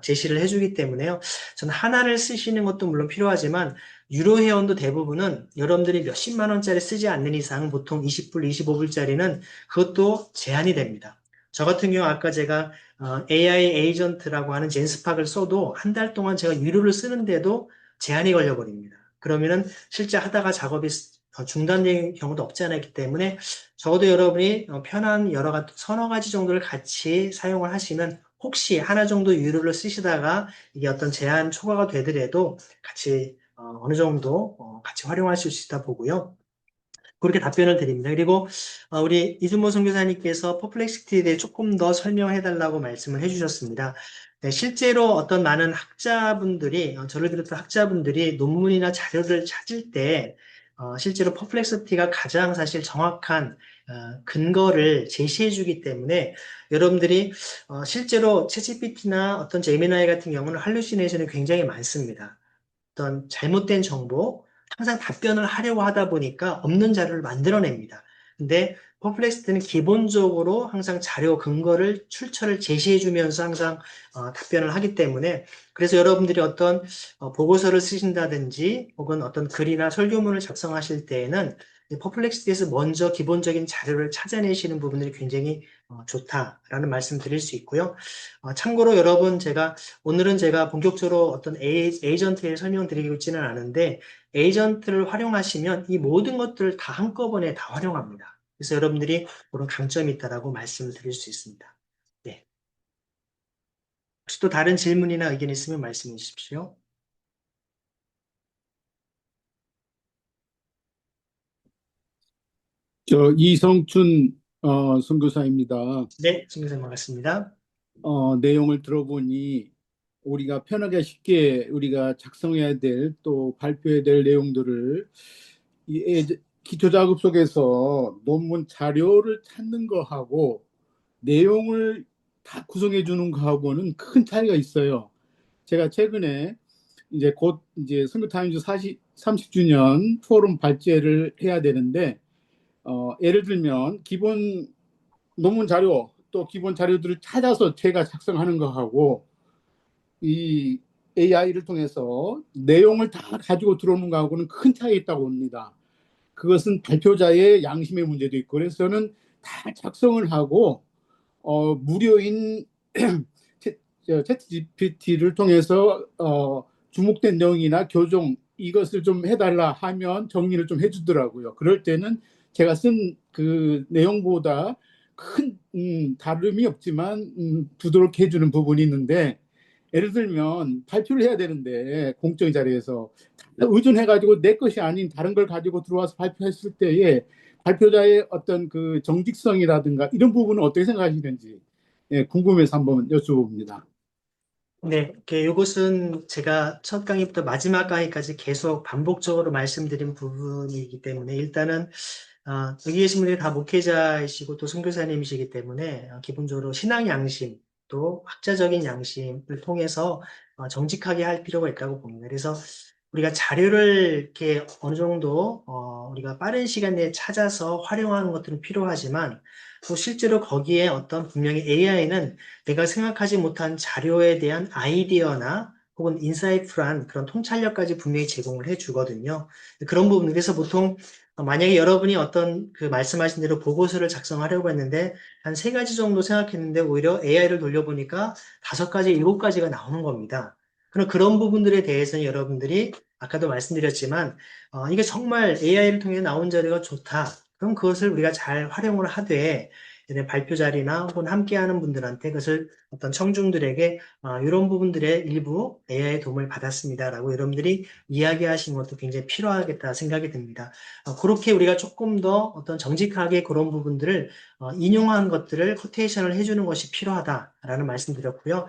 제시를 해주기 때문에요. 저는 하나를 쓰시는 것도 물론 필요하지만 유료 회원도 대부분은 여러분들이 몇십만 원짜리 쓰지 않는 이상 보통 20불, 25불짜리는 그것도 제한이 됩니다. 저 같은 경우 아까 제가 AI 에이전트라고 하는 젠스팍을 써도 한 달 동안 제가 유료를 쓰는데도 제한이 걸려버립니다. 그러면은 실제 하다가 작업이 중단된 경우도 없지 않아 있기 때문에 적어도 여러분이 편한 여러 가지, 서너 가지 정도를 같이 사용을 하시면 혹시 하나 정도 유료를 쓰시다가 이게 어떤 제한 초과가 되더라도 같이 어느 정도 같이 활용하실 수 있다 보고요. 그렇게 답변을 드립니다. 그리고 우리 이준모 선교사님께서 퍼플렉시티에 대해 조금 더 설명해 달라고 말씀을 해주셨습니다. 네, 실제로 어떤 많은 학자분들이 저를 비롯한 학자분들이 논문이나 자료를 찾을 때 실제로 퍼플렉시티가 가장 사실 정확한 근거를 제시해 주기 때문에 여러분들이 실제로 챗GPT나 어떤 제미나이 같은 경우는 할루시네이션이 굉장히 많습니다. 어떤 잘못된 정보, 항상 답변을 하려고 하다 보니까 없는 자료를 만들어냅니다. 근데 퍼플렉스트는 기본적으로 항상 자료 근거를 출처를 제시해 주면서 항상 답변을 하기 때문에 그래서 여러분들이 어떤 보고서를 쓰신다든지 혹은 어떤 글이나 설교문을 작성하실 때에는 퍼플렉스트에서 먼저 기본적인 자료를 찾아내시는 부분들이 굉장히 좋다라는 말씀 드릴 수 있고요. 참고로 여러분 오늘은 제가 본격적으로 어떤 에이전트에 설명드리고 있지는 않은데 에이전트를 활용하시면 이 모든 것들을 다 한꺼번에 다 활용합니다. 그래서 여러분들이 그런 강점이 있다라고 말씀을 드릴 수 있습니다. 네. 혹시 또 다른 질문이나 의견 있으면 말씀해 주십시오. 이성춘 선교사입니다. 네, 승교사님 반갑습니다. 내용을 들어보니 우리가 편하게 쉽게 우리가 작성해야 될 또 발표해야 될 내용들을 기초 작업 속에서 논문 자료를 찾는 거하고 내용을 다 구성해 주는 거하고는 큰 차이가 있어요. 제가 최근에 곧 선교타임즈 30주년 포럼 발제를 해야 되는데 예를 들면 기본 논문 자료 또 기본 자료들을 찾아서 제가 작성하는 거하고 이 AI를 통해서 내용을 다 가지고 들어오는 거하고는 큰 차이 있다고 봅니다. 그것은 발표자의 양심의 문제도 있고 그래서 저는 다 작성을 하고 무료인 챗 GPT를 통해서 주목된 내용이나 교정 이것을 좀 해달라 하면 정리를 좀 해주더라고요. 그럴 때는 제가 쓴 그 내용보다 큰 다름이 없지만 부드럽게 해주는 부분이 있는데 예를 들면 발표를 해야 되는데 공적 자리에서 의존해가지고 내 것이 아닌 다른 걸 가지고 들어와서 발표했을 때에 발표자의 어떤 그 정직성이라든가 이런 부분은 어떻게 생각하시는지 예, 궁금해서 한번 여쭤봅니다. 네, 이것은 제가 첫 강의부터 마지막 강의까지 계속 반복적으로 말씀드린 부분이기 때문에 일단은 여기 계신 분들이 다 목회자이시고 또 선교사님이시기 때문에 기본적으로 신앙 양심 또 학자적인 양심을 통해서 정직하게 할 필요가 있다고 봅니다. 그래서 우리가 자료를 이렇게 어느 정도 우리가 빠른 시간 내에 찾아서 활용하는 것들은 필요하지만 또 실제로 거기에 어떤 분명히 AI는 내가 생각하지 못한 자료에 대한 아이디어나 혹은 인사이트한 그런 통찰력까지 분명히 제공을 해주거든요. 그런 부분, 그래서 보통 만약에 여러분이 어떤 그 말씀하신 대로 보고서를 작성하려고 했는데 한 세 가지 정도 생각했는데 오히려 AI를 돌려보니까 5가지, 7가지가 나오는 겁니다. 그럼 그런 부분들에 대해서는 여러분들이 아까도 말씀드렸지만 이게 정말 AI를 통해 나온 자료가 좋다. 그럼 그것을 우리가 잘 활용을 하되 발표 자리나 혹은 함께하는 분들한테 그것을 어떤 청중들에게 이런 부분들의 일부 AI의 도움을 받았습니다라고 여러분들이 이야기하시는 것도 굉장히 필요하겠다 생각이 듭니다. 그렇게 우리가 조금 더 어떤 정직하게 그런 부분들을 인용한 것들을 코테이션을 해주는 것이 필요하다라는 말씀드렸고요.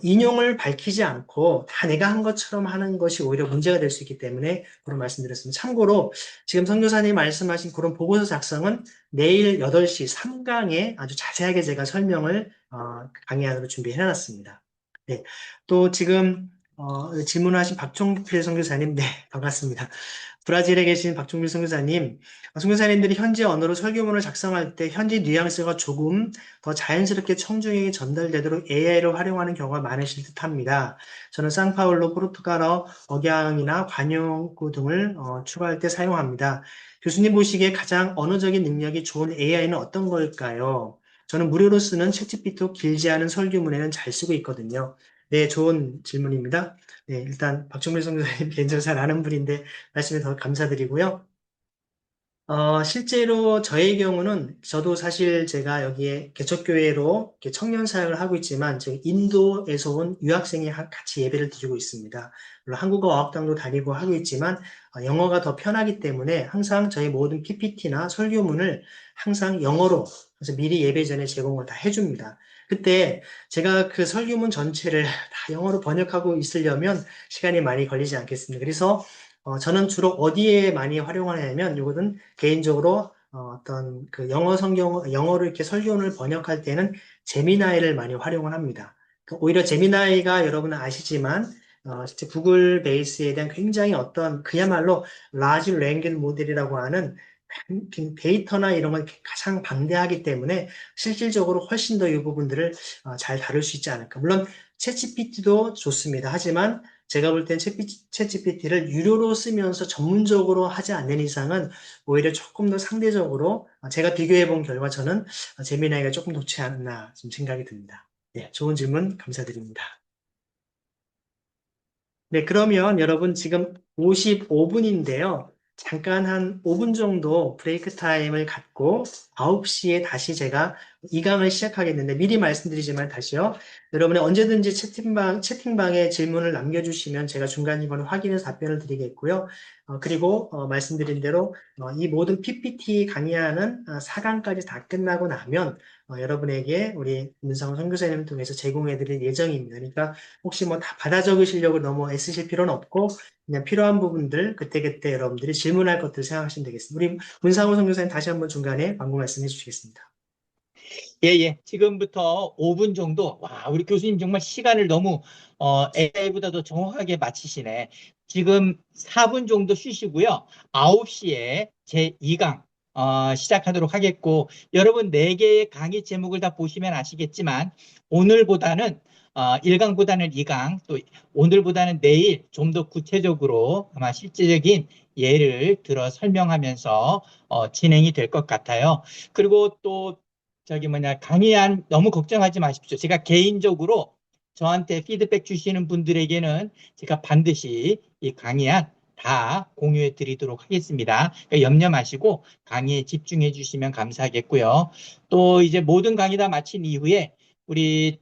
인용을 밝히지 않고 다 내가 한 것처럼 하는 것이 오히려 문제가 될 수 있기 때문에 그런 말씀드렸습니다. 참고로 지금 선교사님이 말씀하신 그런 보고서 작성은 내일 8시 3강에 아주 자세하게 제가 설명을 강의안으로 준비해놨습니다. 네, 또 지금 질문하신 박종필 선교사님, 네, 반갑습니다. 브라질에 계신 박종필 선교사님, 선교사님들이 현지 언어로 설교문을 작성할 때 현지 뉘앙스가 조금 더 자연스럽게 청중에게 전달되도록 AI를 활용하는 경우가 많으실 듯합니다. 저는 상파울로 포르투갈어 억양이나 관용구 등을 추가할 때 사용합니다. 교수님 보시기에 가장 언어적인 능력이 좋은 AI는 어떤 걸까요? 저는 무료로 쓰는 챗GPT 길지 않은 설교문에는 잘 쓰고 있거든요. 네, 좋은 질문입니다. 네, 일단 박종필 선교사님 개인적으로 잘 아는 분인데 말씀에 더 감사드리고요. 실제로 저의 경우는 저도 사실 제가 여기에 개척교회로 이렇게 청년 사역을 하고 있지만 제가 인도에서 온 유학생이 같이 예배를 드리고 있습니다. 물론 한국어 어학당도 다니고 하고 있지만 영어가 더 편하기 때문에 항상 저희 모든 PPT나 설교문을 항상 영어로 그래서 미리 예배 전에 제공을 다 해줍니다. 그때 제가 그 설교문 전체를 다 영어로 번역하고 있으려면 시간이 많이 걸리지 않겠습니다. 그래서 저는 주로 어디에 많이 활용하냐면, 이거는 개인적으로 어떤 그 영어를 이렇게 설교를 번역할 때는 제미나이를 많이 활용을 합니다. 오히려 제미나이가 여러분은 아시지만, 실제 구글 베이스에 대한 굉장히 어떤 그야말로 라지 랭귀지 모델이라고 하는 데이터나 이런 걸 가장 방대하기 때문에 실질적으로 훨씬 더 이 부분들을 잘 다룰 수 있지 않을까. 물론 챗GPT도 좋습니다. 하지만 제가 볼 땐 챗GPT를 유료로 쓰면서 전문적으로 하지 않는 이상은 오히려 조금 더 상대적으로 제가 비교해 본 결과 저는 제미나이가 조금 좋지 않나 좀 생각이 듭니다. 네, 좋은 질문 감사드립니다. 네, 그러면 여러분 지금 55분인데요. 잠깐 한 5분 정도 브레이크 타임을 갖고 9시에 다시 제가 2강을 시작하겠는데 미리 말씀드리지만 다시요. 여러분이 언제든지 채팅방에 질문을 남겨주시면 제가 중간중간에 확인해서 답변을 드리겠고요. 그리고 말씀드린 대로 이 모든 PPT 강의하는 4강까지 다 끝나고 나면 여러분에게 우리 문상훈 선교사님을 통해서 제공해드릴 예정입니다. 그러니까 혹시 뭐 다 받아 적으시려고 너무 애쓰실 필요는 없고 그냥 필요한 부분들 그때그때 여러분들이 질문할 것들 생각하시면 되겠습니다. 우리 문상훈 선교사님 다시 한번 중간에 방금 말씀해 주시겠습니다. 예, 예. 지금부터 5분 정도. 와, 우리 교수님 정말 시간을 너무 AI보다 더 정확하게 맞히시네. 지금 4분 정도 쉬시고요. 9시에 제 2강 시작하도록 하겠고, 여러분 4개의 강의 제목을 다 보시면 아시겠지만 오늘보다는 1강보다는 2강, 또 오늘보다는 내일 좀 더 구체적으로 아마 실제적인 예를 들어 설명하면서 진행이 될 것 같아요. 그리고 또 강의안 너무 걱정하지 마십시오. 제가 개인적으로 저한테 피드백 주시는 분들에게는 제가 반드시 이 강의안 다 공유해 드리도록 하겠습니다. 그러니까 염려 마시고 강의에 집중해 주시면 감사하겠고요. 또 이제 모든 강의 다 마친 이후에 우리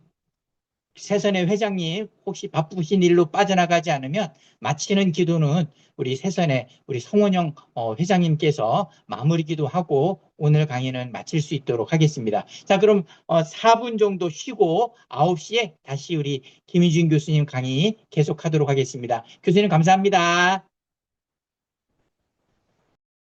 세선의 회장님 혹시 바쁘신 일로 빠져나가지 않으면 마치는 기도는 우리 세선의 우리 성원영 회장님께서 마무리 기도하고 오늘 강의는 마칠 수 있도록 하겠습니다. 자, 그럼 4분 정도 쉬고 9시에 다시 우리 김희준 교수님 강의 계속하도록 하겠습니다. 교수님 감사합니다.